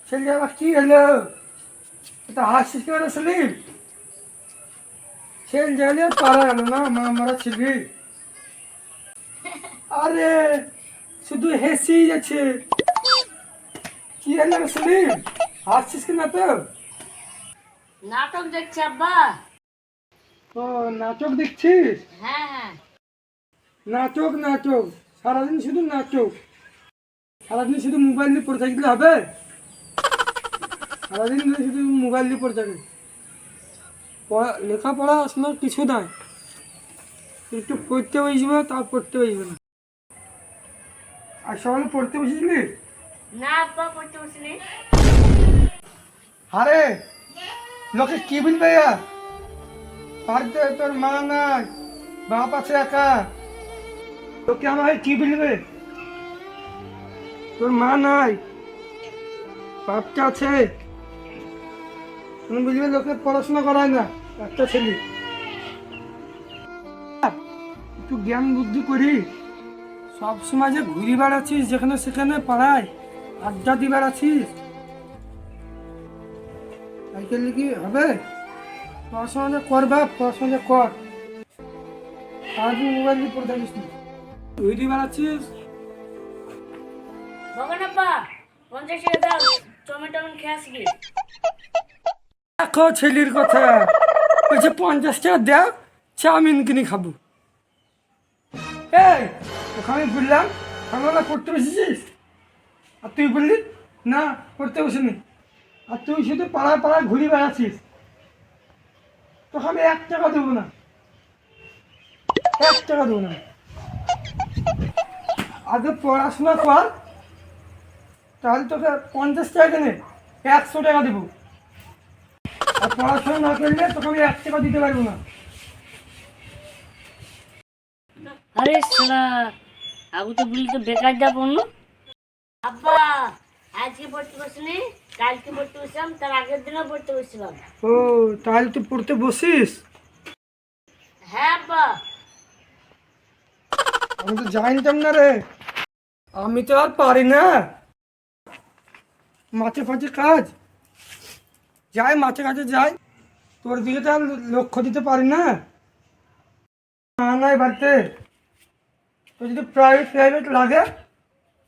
ছেলে আবার কি হলো? এটা হাসিস কেন সেলিম? ছেলে গেলে পারা গেল না, মা মারা ছিলি। আরে শুধু হেসেই যাচ্ছে। কি হলো সেলিম? হাসছিস কি না তো? নাটক দেখছি আব্বা। ও, নাটক দেখছিস? হ্যাঁ হ্যাঁ। নাটক নাটক, সারাদিন শুধু নাটক। সারাদিন শুধু মোবাইল নিয়ে পড়ে থাকলে হবে? সারাদিন ধরে শুধু মোবাইল নিয়ে পড়ে থাকে। লেখাপড়া আসলে কিছু নাই। একটু পড়তে বসবে, তা পড়তে বসবে না। আর সকালে পড়তে বসেছিলি? না আব্বা, পড়তে বসিনি। আরে লোকে কি বলবে? বাড়িতে তোর মা নাই, বাপ আছে একা। লোকে আমাকে কি বলবে? তোর মা নাই, বাপটা আছে, তুমি বুঝবে লোকে পড়াশোনা করায় না, একটা ছেলে। একটু জ্ঞান বুদ্ধি করি। সবসময় যে ঘুরি বেড়াচ্ছিস যেখানে সেখানে পাড়ায় আড্ডা দিয়ে বেড়াচ্ছিস, তাই করলে কি হবে? পড়াশোনা কর বাপ, পড়াশোনা কর। সারাদিন মোবাইল দিয়ে পড়ে থাকিস না, ঘুরি বেড়াচ্ছিস। ভগন আব্বা, 50 টাকা দাও, টমেটো খেয়ে আসি। দেখো ছেলের কথা, বলছে 50 টাকা দেও, চাউমিন কিনে খাবো। এই তোকে আমি বললাম সকালবেলা পড়তে বসেছিস, আর তুই বললি না পড়তে বসিনি। আর তুই শুধু পাড়ায় পাড়ায় ঘুরে বেড়াচ্ছিস। তোকে আমি 1 টাকা দেবো না, 1 টাকা দেবো না। আগে পড়াশোনা কর, তাহলে তোকে 50 টাকা কেনে 100 টাকা দেবো। আর পড়াশোনা না করলে তোকে আমি 1 টাকা দিতে পারবো না। আরে শালা, আবু তো বলি তো বেকার যা পড়লো। আব্বা, আজকে পড়তে বসিনি, কালকে পড়তে বসলাম, তার আগের দিনও পড়তে বসছিলাম। ও, তাহলে তুই পড়তে বসিস? হ্যাঁ আব্বা। আমি তো জানতাম না রে। আমি তো আর পারি না মাঠে ফাঁচে কাজ। যাই মাঠে কাজে যাই, তোর দিকে তো আর লক্ষ্য দিতে পারি না। নাই বাড়িতে, তোর যদি প্রাইভেট প্রাইভেট লাগে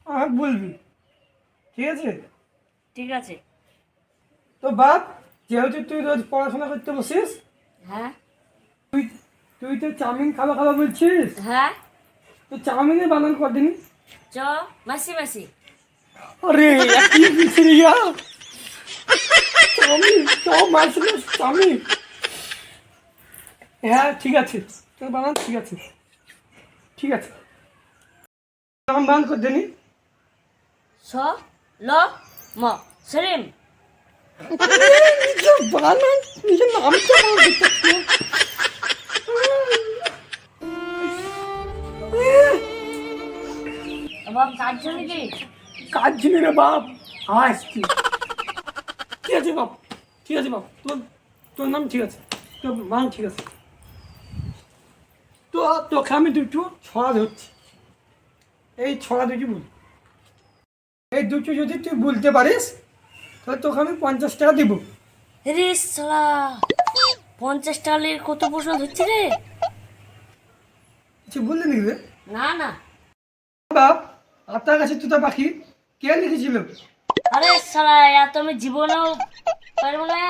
আমাকে বলবি, ঠিক আছে? ঠিক আছে। তো বাপ, যেহেতু তুই রোজ পড়াশোনা করতে বসিস, হ্যাঁ তুই তুই তো চাউমিন খাওয়া খাওয়া বলছিস, হ্যাঁ। তো চাউমিনের বানান কর দিনি। চ মাসি মাসি। अरे কি বিছরি ইয়া, চাউমিন চাউমিন। হ্যাঁ ঠিক আছে, তোর বানান ঠিক আছে, ঠিক আছে। নাম বানান করে দেনি। স ল ম সেলিম। নিজের বানান, নিজের নামটা বানান করতে পারছি না। বাবা কাজ জন্য কি? কাজ ছিল রে বাপ, আসছি। ঠিক আছে বাপ, ঠিক আছে বাপ, তোর তোর নাম ঠিক আছে, তোর মান ঠিক আছে। তো তোকে আমি দুটো ছড়া ধরছি, এই ছড়া দুটো বল। এই দুটো যদি তুই বলতে পারিস তাহলে তোকে আমি 50 টাকা দিব। রে শালা, 50 টাকার কত প্রশ্ন ধরছি রে? কিছু বললি নাকি রে? না না। বাপ, আতা গাছে তুতা পাখি কে লিখেছিল? আরে শালা, এত আমি জীবনেও পারবো না।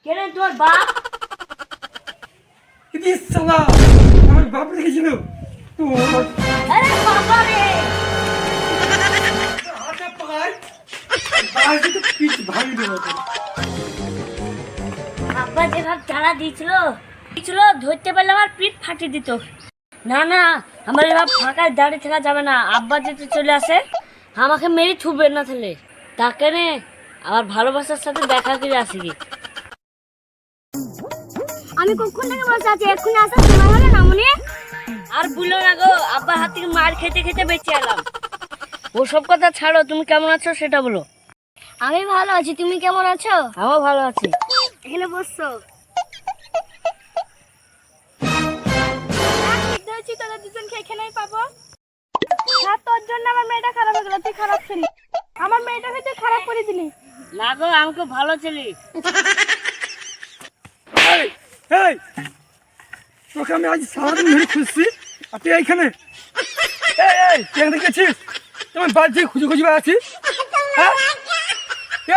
কেন তোর বাপ? কি সালা, আমার বাপ লিখেছিল? তো আরে বাবা রে, হাতে পায় পায়ে তো পিঠ ভাঙি দেবো তোর। আব্বা যেভাবে চালা দিয়েছিল ধরতে পারলে আমার পিঠ ফাটিয়ে দিত। না না, আমার এবার ফাঁকায় দাঁড়িয়ে থাকা যাবে না। আব্বা যেতে চলে আসে, আমাকে মেরে ছুটবে না তাহলে। তাকে নে আমার ভালোবাসার সাথে দেখা করে আসি কি। আমি কখন থেকে বসে আছি, এক্ষুনি আসার সময় হলো না মনে? আর বললো না গো, আব্বার হাত থেকে মার খেতে খেতে বেঁচে এলাম। ওসব কথা ছাড়ো, তুমি কেমন আছো সেটা বলো। আমি ভালো আছি, তুমি কেমন আছো? আমিও ভালো আছি। এখানে বসছো। তোদের দুজনকে এখানেই পাবো। আমার মেয়েটা খারাপ হয়ে গেল, তুই খারাপ ছিলি। আমার মেয়েটাকে তুই খারাপ করে দিলি। না গো, আমি খুব ভালো ছেলে। এই এই তোকে আমি আজ সারাদিন ধরে খুঁজছি, আর তুই এইখানে। এই এই তুই এখানে গেছিস? তোমার বাড়ি থেকে খুঁজে খুঁজে বেড়াচ্ছি। হ্যাঁ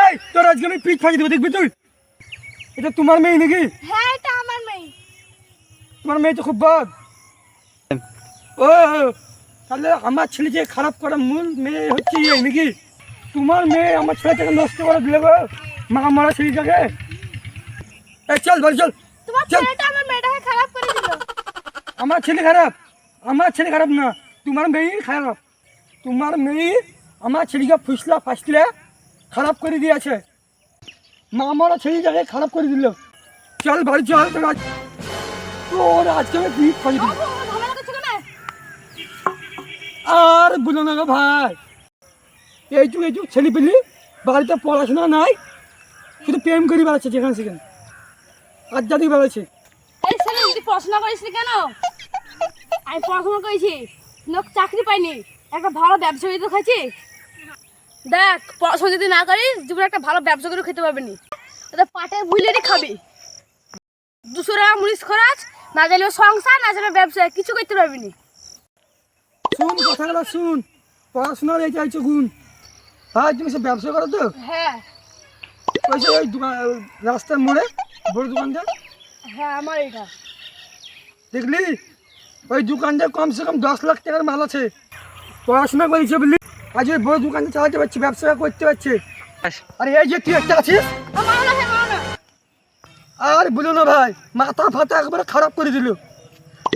এই তোর আজকে আমি পিঠ ফাঁকি দেবো, দেখবি তুই। এটা তোমার মেয়ে নাকি? হ্যাঁ, এটা আমার মেয়ে। তোমার মেয়ে তো খুব বদ। ও তাহলে আমার ছেলেকে খারাপ করার মূল মেয়ে হচ্ছে এই নাকি? তোমার মেয়ে আমার ছেলেটাকে নষ্ট করে দিলে গো, মা মারা ছেলেটাকে। এই চল বাড়ি চল। তোমার চল। ছেলেটা আমার মেয়েটাকে খারাপ করে দিল। আমার ছেলে খারাপ? আমার ছেলে খারাপ না, তোমার মেয়েই খারাপ। তোমার মেয়ে আমার ছেলেকে ফুসলা ফাসলে খারাপ করে দিয়েছে, মা মারা ছেলেটাকে খারাপ করে দিল। চল বাড়ি চল। তোর আজকে আমি পিঠ ফাঁকি দেবো। ঝামেলা করছো কেন? আর বলো না গো ভাই, এইটুকু ছেলে পেলি বাড়িতে পড়াশোনা নাই, শুধু প্রেম করে বেড়াচ্ছে যেখানে সেখানে, আধ্যাত্মিক বেড়াচ্ছে। এই ছেলে, তুই পড়াশোনা করিসনি কেন? আমি পড়াশোনা করেছি, লোক চাকরি পাইনি, একটা ভালো ব্যবসা তো খাইছি। দেখ, পড়াশোনা যদি না করিস জীবনে একটা ভালো ব্যবসা করে খেতে পারবি না। ওদের পাটে ভুলেরই খাবি, 200 টাকা মুড়িস খরচ, না চাইলে সংসার, না চাইলে ব্যবসা, কিছু করতে পারবি না। শুন কথাগুলো শুন, পড়াশোনার এই চাইছো গুণ। ভাই তুমি সে ব্যবসা করো তো? হ্যাঁ ওই যে ওই দোকান, রাস্তার মোড়ে বড় দোকানটা হ্যাঁ, আমার এটা। দেখলি ওই দোকানটা কমসে কম 10 লাখ টাকার মাল আছে। পড়াশোনা করেছে বলি আজ ওই বড় দোকানটা চালাতে পারছি, ব্যবসা করতে পারছে। আর এই যে তুই একটা আছিস, আমার না, হ্যাঁ, আমার না। আর বলো না ভাই, মাথা ফাতা একবারে খারাপ করে দিল।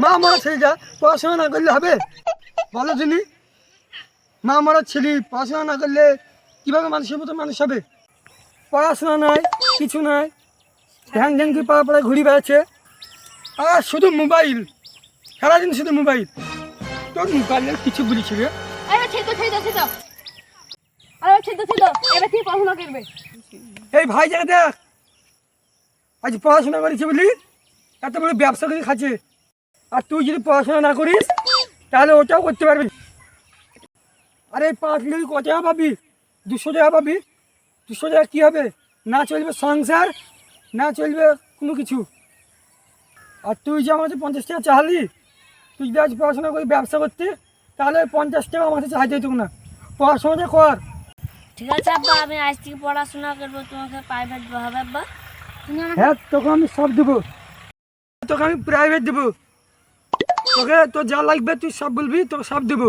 মা মারা ছেলেটা পড়াশোনা না করলে হবে বলো যিনি? মা মারা ছেলে পড়াশোনা না করলে কীভাবে মানুষের মতো মানুষ হবে? পড়াশোনা নাই, কিছু নাই, ধ্যান ধ্যান করে পাড়া পাড়ায় ঘুরে বেড়াচ্ছে, আর শুধু মোবাইল, সারাদিন শুধু মোবাইল। তোর মোবাইলের কিছু বলেছি রে? এবার ছেড়ে দাও। আরে ছেড়ে দাও, এবার তুই পড়াশোনা করবে। এই ভাই জায়গা দেখ, আজ পড়াশোনা করেছে বলি এত বড় ব্যবসা করে খাচ্ছে, আর তুই যদি পড়াশোনা না করিস তাহলে ওটাও করতে পারবি। আরে 5 লাখ কত টাকা পাবি? 200 টাকা পাবি। 200 টাকা কী হবে? না চলবে সংসার, না চলবে কোনো কিছু। আর তুই যে আমাদের 50 টাকা চাহালি, তুই যদি আজ পড়াশোনা করে ব্যবসা করতে তাহলে 50 টাকা আমাদের চাহাইতে হতো না। পড়াশোনাটা কর। ঠিক আছে আব্বা, আমি আজ থেকে পড়াশোনা করবো, তোমাকে প্রাইভেট হবে আব্বা। হ্যাঁ তোকে আমি সব দেবো, তোকে আমি প্রাইভেট দেবো, তোকে তোর যা লাগবে তুই সব বলবি, তোকে সব দেবো।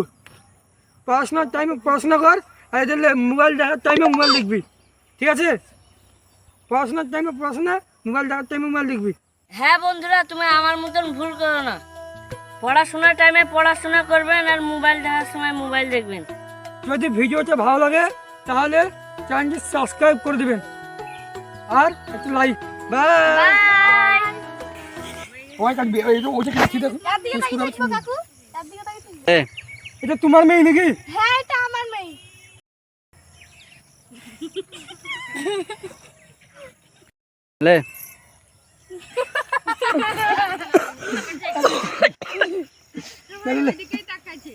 পড়াশোনার টাইমে পড়াশোনা কর, আর এদের মোবাইল দেখার টাইমে মোবাইল দেখবি, ঠিক আছে? পড়াশোনার টাইমে পড়াশোনা, মোবাইল দেখার টাইমে মোবাইল দেখবি। হ্যাঁ বন্ধুরা, তুমি আমার মতন ভুল করো না। পড়াশোনার টাইমে পড়াশোনা করবেন, আর মোবাইল দেখার সময় মোবাইল দেখবেন। যদি ভিডিওটা ভালো লাগে তাহলে চ্যানেলটি সাবস্ক্রাইব করে দেবেন, আর একটু লাইক। বাই। বাই। ওই কাটবি, ওইটা কাটছি দেখো। তার দিকে তাকিয়ে দেখো কাকু, তার দিকে তাকিয়ে। এটা তোমার মেয়ে নাকি? হ্যাঁ, এটা আমার মেয়ে। লে তাহলে দিকেই তাকাইছে।